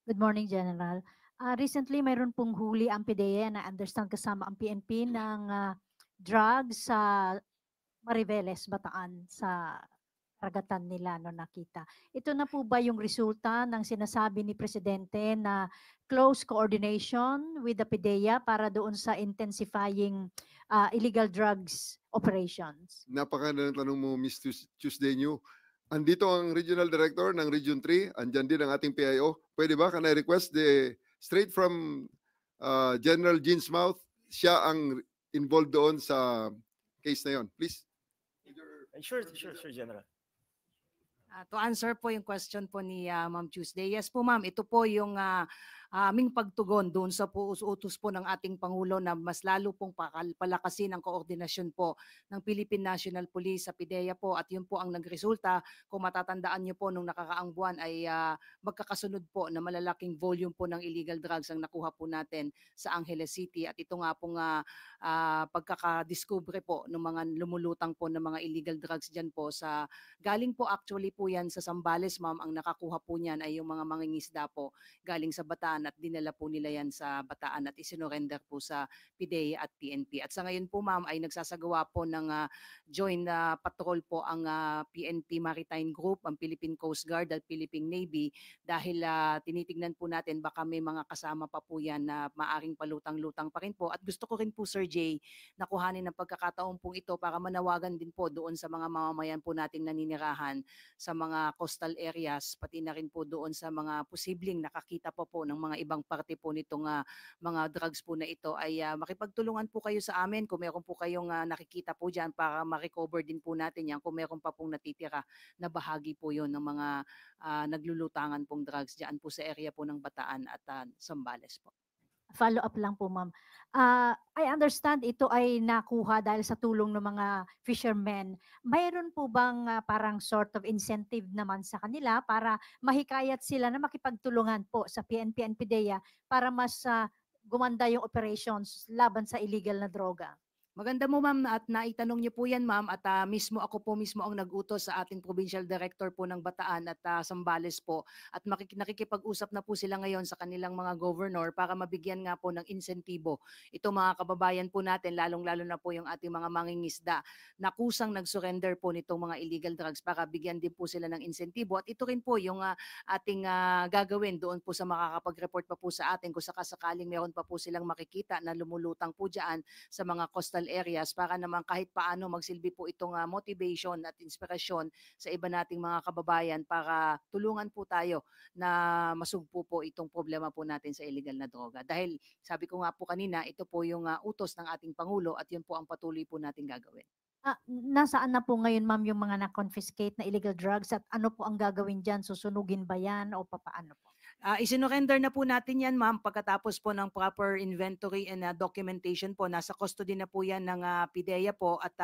Good morning, General. Recently, mayroon pong huli ang PDEA na understand kasama ang PNP ng drugs sa Mariveles, Bataan, sa karagatan nila no nakita. Ito na po ba yung resulta ng sinasabi ni Presidente na close coordination with the PDEA para doon sa intensifying illegal drugs operations? Napakagandang tanong mo, Miss Tuesday New. Andito ang Regional Director ng Region 3, andyan din ang ating PIO. Pwede ba? Can I request straight from General Jean's mouth, siya ang involved doon sa case na yon. Please. Sure, General. To answer po yung question po ni Ma'am Tuesday. Yes po ma'am, ito po yung aming pagtugon doon sa utos po ng ating Pangulo na mas lalo pong palakasin ang koordinasyon po ng Philippine National Police sa PIDEA po, at yun po ang nagresulta. Kung matatandaan niyo po nung nakakaang buwan ay magkakasunod po na malalaking volume po ng illegal drugs ang nakuha po natin sa Angeles City, at ito nga pong pagkakadiscover po ng mga lumulutang po ng mga illegal drugs dyan po sa galing po actually po yan sa Zambales ma'am. Ang nakakuha po niyan ay yung mga mangingisda po galing sa Bataan at dinala po nila yan sa Bataan at isinorender po sa PIDEA at PNP. At sa ngayon po ma'am ay nagsasagawa po ng joint patrol po ang PNP Maritime Group, ang Philippine Coast Guard at Philippine Navy, dahil tinitignan po natin baka may mga kasama pa po yan na maaring palutang-lutang pa rin po. At gusto ko rin po Sir Jay na kuhanin ng pagkakataon pong ito para manawagan din po doon sa mga mamamayan po nating naninirahan sa mga coastal areas, pati na rin po doon sa mga posibleng nakakita po ng mga ibang parte po nitong mga drugs po na ito, ay makipagtulungan po kayo sa amin kung meron po kayong nakikita po dyan para ma-recover din po natin yan kung meron pa pong natitira na bahagi po yon ng mga naglulutangan pong drugs dyan po sa area po ng Bataan at Zambales po. Follow up lang po, ma'am. I understand ito ay nakuha dahil sa tulong ng mga fishermen. Mayroon po bang parang sort of incentive naman sa kanila para mahikayat sila na makipagtulungan po sa PNP and PIDEA para mas gumanda yung operations laban sa illegal na droga? Maganda mo ma'am at naitanong niyo po yan ma'am, at ako po mismo ang nag-utos sa ating Provincial Director po ng Bataan at Zambales po, at nakikipag-usap na po sila ngayon sa kanilang mga governor para mabigyan nga po ng insentibo ito mga kababayan po natin, lalong-lalo na po yung ating mga mangingisda na kusang nag-surrender po nitong mga illegal drugs, para bigyan din po sila ng insentibo. At ito rin po yung ating gagawin doon po sa makakapag-report pa po sa atin kung sakasakaling meron pa po silang makikita na lumulutang po dyan sa mga coastal areas, para naman kahit paano magsilbi po itong motivation at inspirasyon sa iba nating mga kababayan para tulungan po tayo na masugpo po itong problema po natin sa illegal na droga. Dahil sabi ko nga po kanina, ito po yung utos ng ating Pangulo at yun po ang patuloy po nating gagawin. Nasaan na po ngayon, ma'am, yung mga na-confiscate na illegal drugs at ano po ang gagawin dyan? Susunugin ba yan o papaano po? Isinorender na po natin yan ma'am pagkatapos po ng proper inventory and documentation po. Nasa custody na po yan ng PIDEA po, at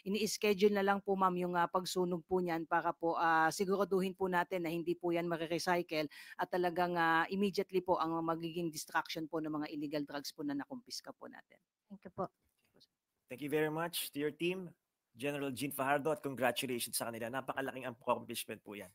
ini-schedule na lang po ma'am yung pagsunog po niyan para po siguraduhin po natin na hindi po yan marirecycle at talagang immediately po ang magiging destruction po ng mga illegal drugs po na nakumpiska po natin. Thank you po. Thank you very much to your team, General Jean Fajardo, at congratulations sa kanila. Napakalaking accomplishment po yan.